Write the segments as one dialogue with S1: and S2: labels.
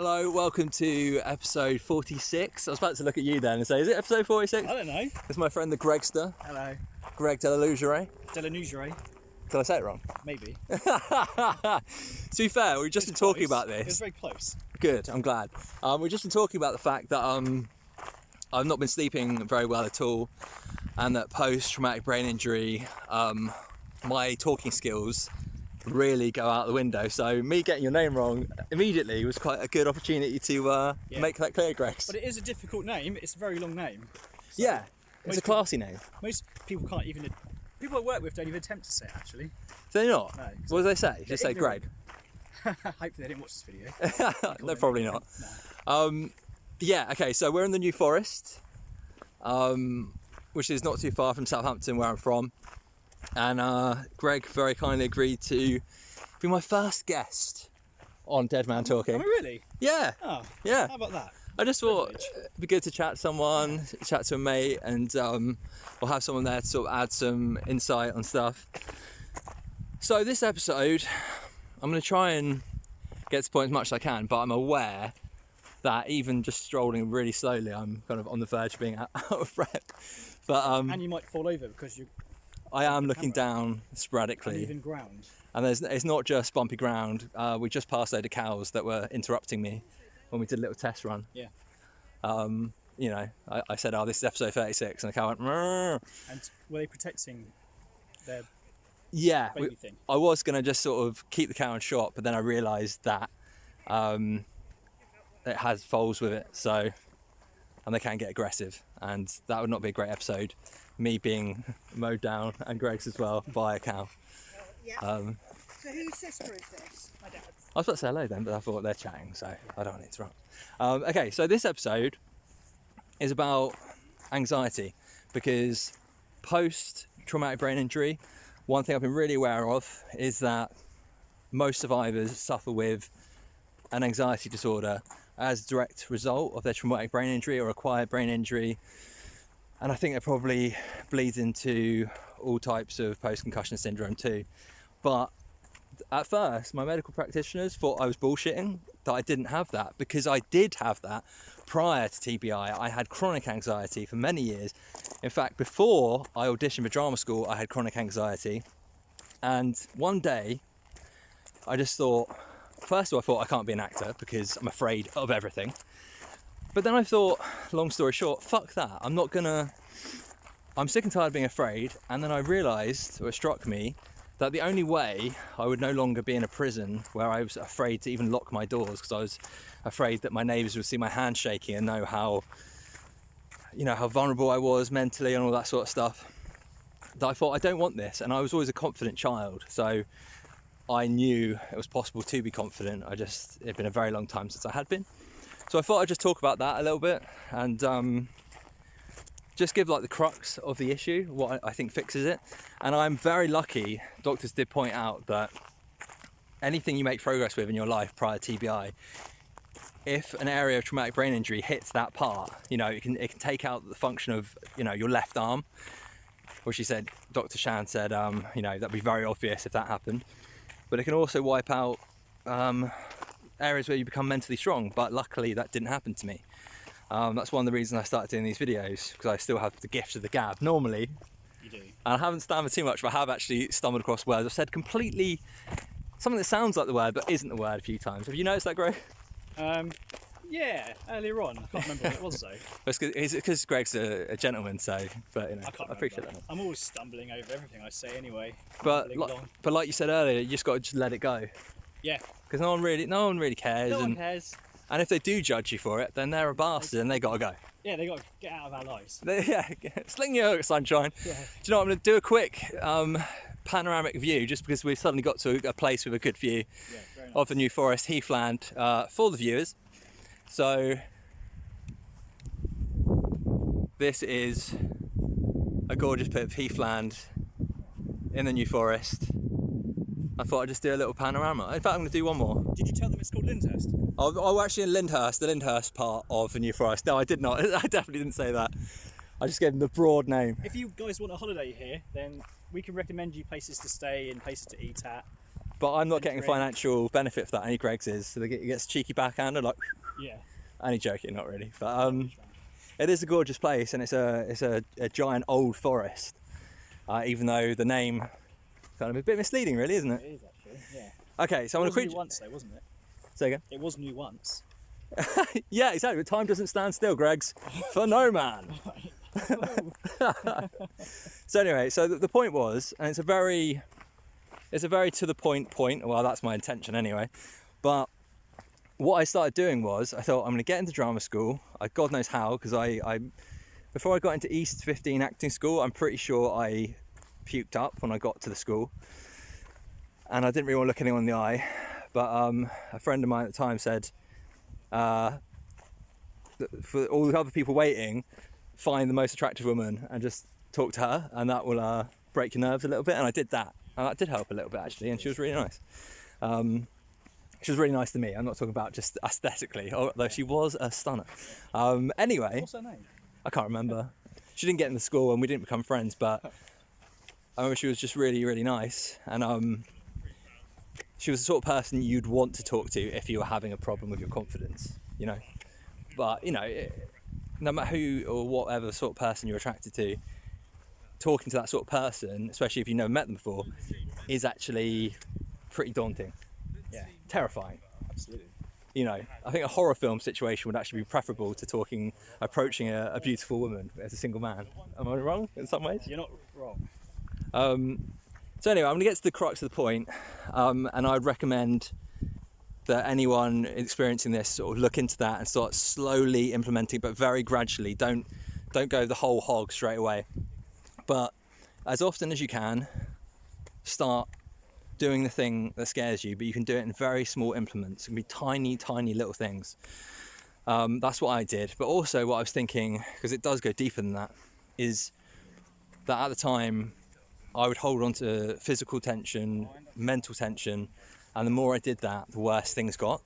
S1: Hello, welcome to episode 46. I was about to look at you then and say, is it episode 46?
S2: I don't know.
S1: It's my friend the Gregster.
S2: Hello.
S1: Greg Delalugere.
S2: Delanugere.
S1: Did I say it wrong?
S2: Maybe.
S1: To be fair, we've just been talking about this.
S2: It was very close.
S1: Good, I'm glad. We've just been talking about the fact that I've not been sleeping very well at all, and that post-traumatic brain injury, my talking skills really go out the window. So me getting your name wrong immediately was quite a good opportunity to make that clear, Greg.
S2: But it is a difficult name. It's a very long name. So
S1: yeah, it's a classy name.
S2: Most people can't even... People I work with don't even attempt to say it, actually.
S1: Do they not?
S2: No.
S1: What do they say? Just say Greg.
S2: Hopefully they didn't watch this video.
S1: No, probably not.
S2: No.
S1: Yeah, okay, so we're in the New Forest, which is not too far from Southampton, where I'm from. And Greg very kindly agreed to be my first guest on Dead Man Talking.
S2: Am I really?
S1: Yeah.
S2: Oh,
S1: yeah.
S2: How about that?
S1: I just thought it'd be good to chat to someone, chat to a mate, and we'll have someone there to sort of add some insight on stuff. So this episode, I'm going to try and get to the point as much as I can, but I'm aware that even just strolling really slowly, I'm kind of on the verge of being out of breath. But
S2: and you might fall over because
S1: I am looking down sporadically.
S2: Uneven ground.
S1: And it's not just bumpy ground. We just passed a load of cows that were interrupting me when we did a little test run.
S2: Yeah.
S1: You know, I said, oh, this is episode 36, and the cow went, "Mrr."
S2: And were they protecting their
S1: yeah,
S2: baby thing?
S1: I was going to just sort of keep the cow in shot, but then I realised that it has foals with it, so, and they can get aggressive, and that would not be a great episode, me being mowed down, and Greg's as well, by a cow.
S3: Yeah. So whose sister is this?
S2: My dad's.
S1: I was about to say hello then, but I thought they're chatting, so I don't want to interrupt. Okay, so this episode is about anxiety, because post-traumatic brain injury, one thing I've been really aware of is that most survivors suffer with an anxiety disorder as a direct result of their traumatic brain injury or acquired brain injury. And I think it probably bleeds into all types of post-concussion syndrome too. But at first, my medical practitioners thought I was bullshitting, that I didn't have that, because I did have that prior to TBI. I had chronic anxiety for many years. In fact, before I auditioned for drama school, I had chronic anxiety. And one day, I just thought, first of all, I thought I can't be an actor because I'm afraid of everything. But then I thought, long story short, fuck that. I'm sick and tired of being afraid. And then I realised, or it struck me, that the only way I would no longer be in a prison where I was afraid to even lock my doors because I was afraid that my neighbours would see my hand shaking and know how vulnerable I was mentally and all that sort of stuff, that I thought, I don't want this. And I was always a confident child, so I knew it was possible to be confident. It'd been a very long time since I had been. So I thought I'd just talk about that a little bit and just give like the crux of the issue, what I think fixes it. And I'm very lucky, doctors did point out that anything you make progress with in your life prior to TBI, if an area of traumatic brain injury hits that part, it can take out the function of, your left arm, which he said, Dr. Shan said, that'd be very obvious if that happened. But it can also wipe out areas where you become mentally strong, but luckily that didn't happen to me. That's one of the reasons I started doing these videos, because I still have the gift of the gab. Normally,
S2: You do.
S1: and I haven't stammered too much, but I have actually stumbled across words. I've said completely something that sounds like the word, but isn't the word a few times. Have you noticed that, Greg?
S2: Yeah, earlier on. I can't remember what it was though.
S1: It's because Greg's a gentleman, so, but I appreciate
S2: remember.
S1: that.
S2: I'm always stumbling over everything I say anyway.
S1: But
S2: Stumbling along.
S1: like you said earlier, you just got to just let it go,
S2: Yeah.
S1: because no one really cares.
S2: No one cares.
S1: And if they do judge you for it, then they're a bastard and they got to go.
S2: Yeah, they got to get out of our lives.
S1: Sling your hook, sunshine.
S2: Yeah.
S1: Do you know what, I'm going to do a quick panoramic view, just because we've suddenly got to a place with a good view
S2: Very nice.
S1: of the New Forest Heathland for the viewers. So this is a gorgeous bit of heathland in the New Forest. I thought I'd just do a little panorama. In fact, I'm going to do one more.
S2: Did you tell them it's called Lyndhurst?
S1: Oh, actually in Lyndhurst, the Lyndhurst part of the New Forest. No, I did not. I definitely didn't say that. I just gave them the broad name.
S2: If you guys want a holiday here, then we can recommend you places to stay and places to eat at.
S1: but I'm not getting a
S2: Great.
S1: financial benefit for that. Only Greg's is. So he gets a cheeky backhander, like.
S2: Yeah.
S1: Only joking, not really. But it is a gorgeous place, and it's a giant old forest. Even though the name kind of a bit misleading, really, isn't it?
S2: It is actually. Yeah.
S1: Okay, so I'm
S2: It
S1: gonna
S2: was
S1: quick.
S2: new once though, wasn't it?
S1: Say again.
S2: It was new once.
S1: Yeah, exactly. But time doesn't stand still, Greg's. For no man. So anyway, so the point was, and it's a very to the point. Well, that's my intention anyway. But what I started doing was, I thought I'm going to get into drama school. God knows how, because I before I got into East 15 acting school, I'm pretty sure I puked up when I got to the school, and I didn't really want to look anyone in the eye. But a friend of mine at the time said, for all the other people waiting, find the most attractive woman and just talk to her, and that will break your nerves a little bit. And I did that, and that did help a little bit actually, and she was really nice. She was really nice to me. I'm not talking about just aesthetically, although she was a stunner. Anyway,
S2: What's her name?
S1: I can't remember. She didn't get in the school and we didn't become friends, but I remember she was just really, really nice. And she was the sort of person you'd want to talk to if you were having a problem with your confidence, you know. But, you know, no matter who or whatever sort of person you're attracted to, talking to that sort of person, especially if you've never met them before, is actually pretty daunting.
S2: Yeah.
S1: Terrifying.
S2: Absolutely.
S1: You know, I think a horror film situation would actually be preferable to approaching a beautiful woman as a single man. Am I wrong in some ways?
S2: You're not wrong.
S1: So anyway, I'm going to get to the crux of the point, and I'd recommend that anyone experiencing this sort of look into that and start slowly implementing, but very gradually. Don't go the whole hog straight away. But as often as you can, start doing the thing that scares you, but you can do it in very small implements. It can be tiny, tiny little things. That's what I did. But also what I was thinking, because it does go deeper than that, is that at the time I would hold on to physical tension, mental tension, and the more I did that, the worse things got.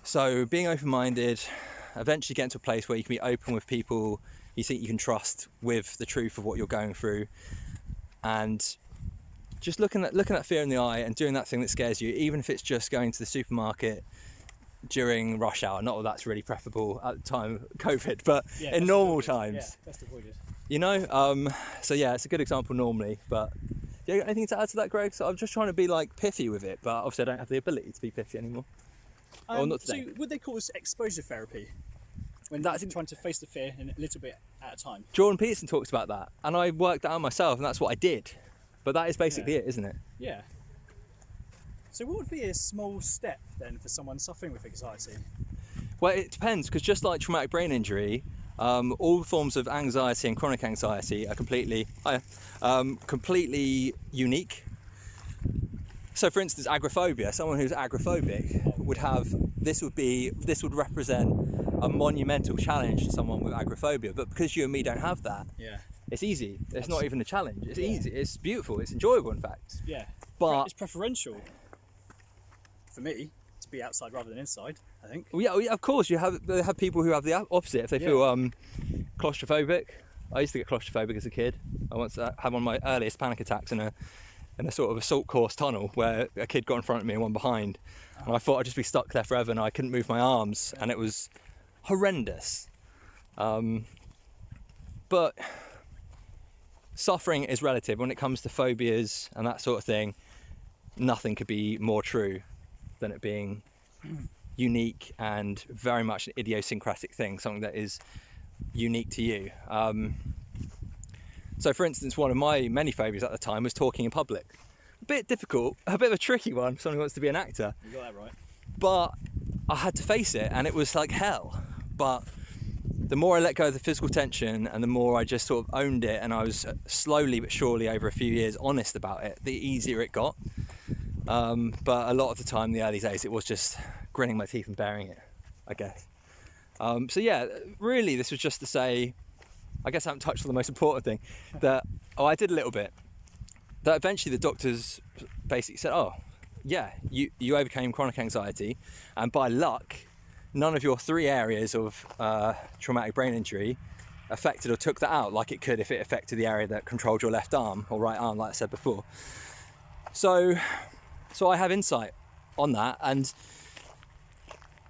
S1: So being open-minded, eventually getting to a place where you can be open with people you think you can trust with the truth of what you're going through, and just looking at fear in the eye and doing that thing that scares you, even if it's just going to the supermarket during rush hour. Not that that's really preferable at the time of COVID, but
S2: Yeah,
S1: in normal
S2: avoided.
S1: times,
S2: Yeah, best avoided.
S1: you know. So yeah, it's a good example normally. But do you have anything to add to that, Greg? So I'm just trying to be like pithy with it, but obviously I don't have the ability to be pithy anymore. Or not today.
S2: So would they call this exposure therapy? When
S1: That's
S2: trying to face the fear in a little bit at a time.
S1: Jordan Peterson talks about that, and I worked that out myself, and that's what I did. But that is basically it, isn't it?
S2: Yeah. So what would be a small step then for someone suffering with anxiety?
S1: Well, it depends, because just like traumatic brain injury, all forms of anxiety and chronic anxiety are completely unique. So, for instance, agoraphobia. Someone who's agoraphobic would represent a monumental challenge to someone with agoraphobia. But because you and me don't have that,
S2: Yeah.
S1: it's easy. It's not even a challenge. It's easy. It's beautiful. It's enjoyable, in fact.
S2: Yeah.
S1: But
S2: it's preferential for me to be outside rather than inside, I think.
S1: well, yeah, of course, they have people who have the opposite. If they feel claustrophobic, I used to get claustrophobic as a kid. I once had one of my earliest panic attacks in a sort of assault course tunnel where a kid got in front of me and one behind, and I thought I'd just be stuck there forever, and I couldn't move my arms, and it was horrendous. But suffering is relative. When it comes to phobias and that sort of thing, nothing could be more true than it being unique and very much an idiosyncratic thing, something that is unique to you. So for instance, one of my many phobias at the time was talking in public. A bit difficult, a bit of a tricky one for someone who wants to be an actor.
S2: You got that right.
S1: But I had to face it, and it was like hell. But the more I let go of the physical tension and the more I just sort of owned it, and I was slowly but surely over a few years honest about it, the easier it got. But a lot of the time, in the early days, it was just gritting my teeth and bearing it, I guess. So yeah, really this was just to say, I guess I haven't touched on the most important thing, that I did a little bit, that eventually the doctors basically said, oh yeah, you overcame chronic anxiety, and by luck none of your 3 areas of traumatic brain injury affected or took that out like it could if it affected the area that controlled your left arm or right arm, like I said before. So I have insight on that, and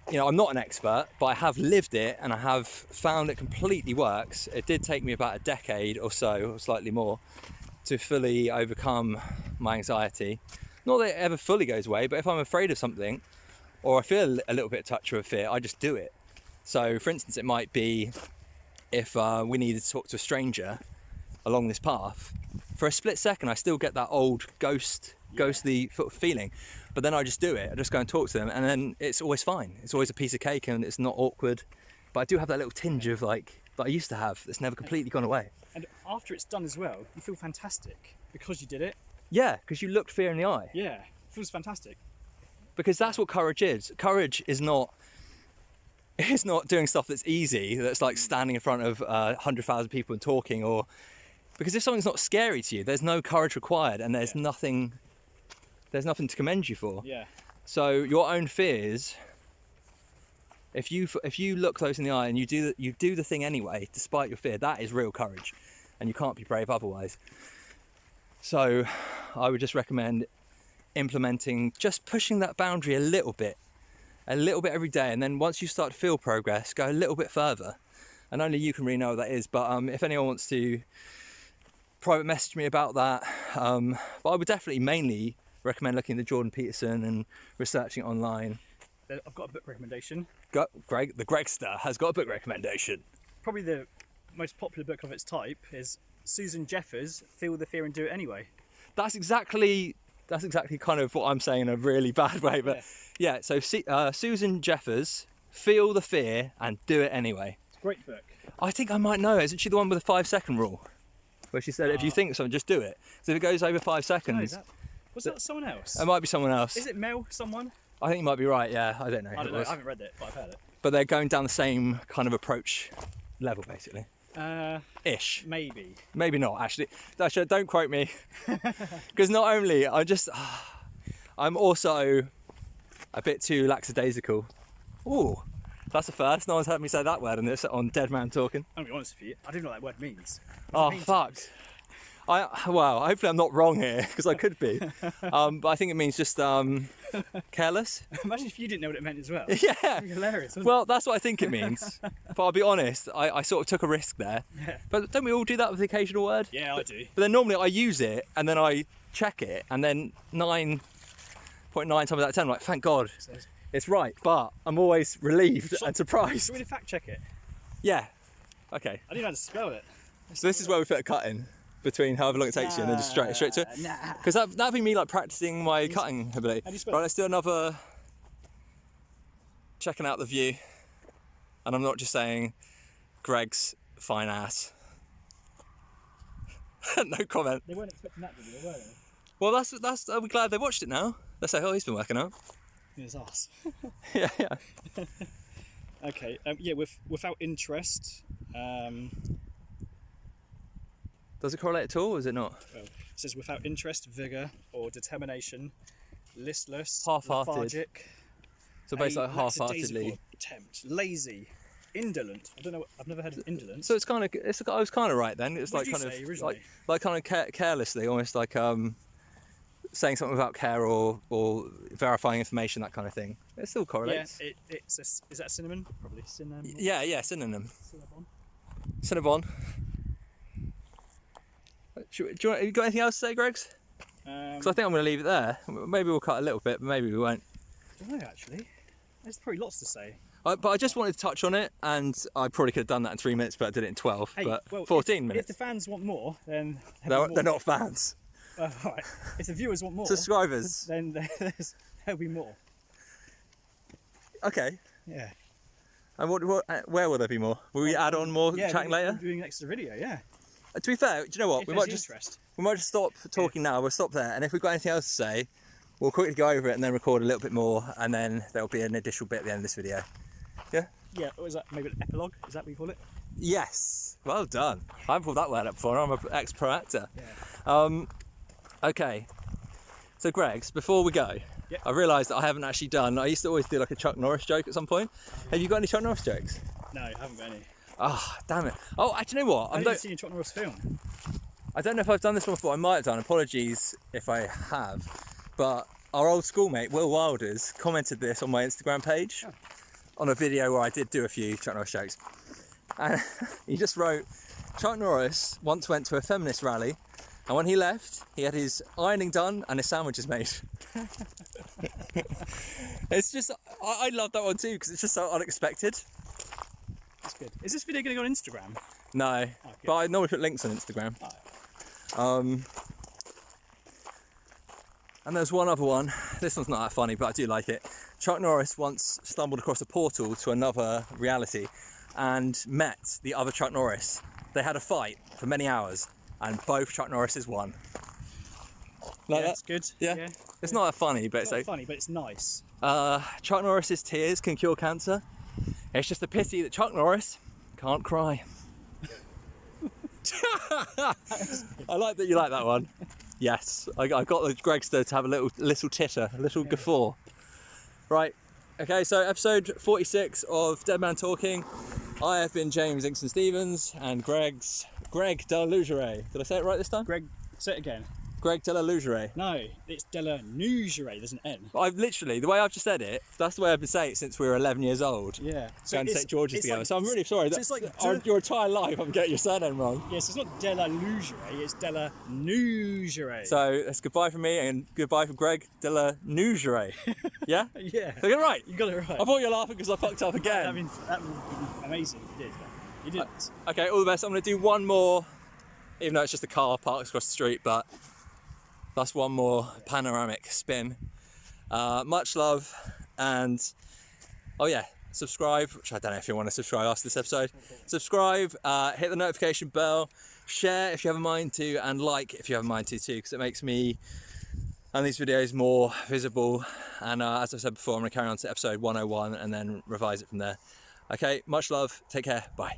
S1: you know, I'm not an expert, but I have lived it and I have found it completely works. It did take me about a decade or so, or slightly more, to fully overcome my anxiety. Not that it ever fully goes away, but if I'm afraid of something or I feel a little bit of touch of fear, I just do it. So for instance, it might be if we needed to talk to a stranger along this path, for a split second I still get that old ghostly feeling, but then I just do it. I just go and talk to them, and then it's always fine. It's always a piece of cake and it's not awkward, but I do have that little tinge of like that I used to have that's never completely gone away.
S2: And after it's done as well, you feel fantastic because you did it.
S1: Yeah, because you looked fear in the eye.
S2: Yeah, it feels fantastic.
S1: Because that's what courage is. Courage is not doing stuff that's easy, that's like standing in front of 100,000 people and talking, or because if something's not scary to you, there's no courage required, and there's nothing to commend you for.
S2: Yeah.
S1: So your own fears, if you look those in the eye and you do the thing anyway, despite your fear, that is real courage, and you can't be brave otherwise. So I would just recommend implementing, just pushing that boundary a little bit every day, and then once you start to feel progress, go a little bit further. And only you can really know what that is, but if anyone wants to private message me about that, but I would definitely mainly recommend looking at Jordan Peterson and researching it online.
S2: I've got a book recommendation.
S1: The Gregster has got a book recommendation.
S2: Probably the most popular book of its type is Susan Jeffers' Feel the Fear and Do It Anyway.
S1: That's exactly kind of what I'm saying in a really bad way, but yeah, so Susan Jeffers, Feel the Fear and Do It Anyway.
S2: It's a great book.
S1: I think I might know it. Isn't she the one with the 5-second rule? Where she said, if you think of something, just do it. So if it goes over 5 seconds...
S2: Was that someone else?
S1: It might be someone else.
S2: Is it Mel someone?
S1: I think you might be right, yeah. I don't know.
S2: I don't know. I haven't read it, but I've heard it.
S1: But they're going down the same kind of approach level, basically. Ish.
S2: Maybe.
S1: Maybe not, actually. Don't quote me. Because not only, I'm also a bit too lackadaisical. Ooh, that's a first. No one's heard me say that word on Dead Man Talking.
S2: I'm going to be honest with you, I don't know what that word means.
S1: Oh, fuck. Well, hopefully I'm not wrong here, because I could be. But I think it means just careless.
S2: Imagine if you didn't know what it meant as well.
S1: Yeah.
S2: That'd be hilarious.
S1: Well, that's what I think it means. But I'll be honest, I sort of took a risk there.
S2: Yeah.
S1: But don't we all do that with the occasional word?
S2: Yeah, I do.
S1: But then normally I use it and then I check it, and then 9.9 times out of 10 I'm like, thank God, it's right. But I'm always relieved and surprised.
S2: Should we fact check it?
S1: Yeah. Okay.
S2: I didn't know how to spell it.
S1: So this is where we put a cut in between however long it takes you and then just straight to it.
S2: Nah.
S1: Because that'd be me like practicing my cutting ability.
S2: How do you spell
S1: Right, let's do another checking out the view. And I'm not just saying Greg's fine ass. No comment.
S2: They weren't expecting that, did they? Were they?
S1: Well, that's. Are we glad they watched it now? Let's say, oh, he's been working out.
S2: His ass.
S1: Yeah.
S2: Okay. Yeah. Without interest.
S1: Does it correlate at all, or is it not?
S2: Well, it says without interest, vigour, or determination, listless,
S1: Half-hearted.
S2: lethargic.
S1: So basically, like,
S2: lackadaisical
S1: half-heartedly.
S2: attempt, lazy, indolent. I don't know. I've never heard of indolent.
S1: So it's kind of. I was kind of right then. It's
S2: What
S1: like
S2: did you
S1: kind
S2: say
S1: of
S2: originally?
S1: like kind of carelessly, almost like saying something without care or verifying information, that kind of thing. It still correlates.
S2: Yeah. Is that cinnamon? Probably cinnamon.
S1: Yeah, synonym.
S2: Cinnabon.
S1: Cinnabon. Have you got anything else to say, Gregs? Because I think I'm going to leave it there. Maybe we'll cut a little bit, but maybe we won't.
S2: I don't know actually. There's probably lots to say.
S1: But I just wanted to touch on it, and I probably could have done that in 3 minutes, but I did it in 12.
S2: Hey,
S1: but
S2: well,
S1: 14
S2: if
S1: minutes.
S2: the fans want more, then
S1: They're not fans.
S2: All right. If the viewers want more,
S1: Subscribers.
S2: then there'll be more.
S1: Okay.
S2: Yeah.
S1: And where will there be more? Will we add on more chatting later?
S2: Doing an extra video, yeah.
S1: To be fair, do you know what?
S2: If
S1: We
S2: there's
S1: might just
S2: interest.
S1: stop talking now. We'll stop there, and if we've got anything else to say, we'll quickly go over it and then record a little bit more, and then there'll be an additional bit at the end of this video. Yeah?
S2: Yeah, or is that maybe an epilogue? Is that what you call it?
S1: Yes. Well done. I haven't pulled that word up before. I'm an ex-pro actor.
S2: Yeah.
S1: Okay. So, Gregs, before we go,
S2: Yep.
S1: I realised that I haven't actually done. I used to always do like a Chuck Norris joke at some point. Have you got any Chuck Norris jokes?
S2: No, I haven't got any.
S1: Oh, damn it. Oh, actually, you know what?
S2: I've never seen a Chuck Norris film.
S1: I don't know if I've done this one before. I might have done. Apologies if I have. But our old schoolmate Will Wilders commented this on my Instagram page on a video where I did do a few Chuck Norris jokes, and he just wrote, Chuck Norris once went to a feminist rally, and when he left, he had his ironing done and his sandwiches made. It's just, I love that one too because it's just so unexpected.
S2: That's good. Is this video going to go on Instagram?
S1: No, but I normally put links on Instagram. And there's one other one. This one's not that funny, but I do like it. Chuck Norris once stumbled across a portal to another reality and met the other Chuck Norris. They had a fight for many hours, and both Chuck Norrises won. Like
S2: That's good.
S1: Yeah. It's not that funny, but
S2: It's not funny, but it's nice.
S1: Chuck Norris's tears can cure cancer. It's just a pity that Chuck Norris can't cry. I like that you like that one. Yes, I got the Gregster to have a little titter, a little guffaw. Right, okay, so episode 46 of Dead Man Talking. I have been James Inkson Stevens and Greg de la Lougeret. Did I say it right this time?
S2: Greg, say it again.
S1: Greg de la Lougeret.
S2: No, it's de la Lougeret, there's an N.
S1: I've literally, the way I've just said it, that's the way I've been saying it since we were 11 years old.
S2: Yeah.
S1: Going to St George's together.
S2: Like,
S1: so I'm really sorry.
S2: So it's like
S1: your entire life I'm getting your surname wrong.
S2: Yes, it's not de la Lougeret, it's de la Lougeret.
S1: So that's goodbye from me and goodbye from Greg de la Lougeret. Yeah?
S2: Yeah.
S1: Did I get it right?
S2: You got it right.
S1: I thought you were laughing because I fucked up again.
S2: I mean, that would be amazing if you did. You didn't.
S1: Okay, all the best. I'm going to do one more, even though it's just a car parked across the street, but that's one more panoramic spin. Much love, and oh yeah, subscribe, which I don't know if you want to subscribe after this episode. Subscribe, hit the notification bell, share if you have a mind to, and like if you have a mind to too, because it makes me and these videos more visible. And as I said before, I'm going to carry on to episode 101 and then revise it from there. Okay, much love, take care, bye.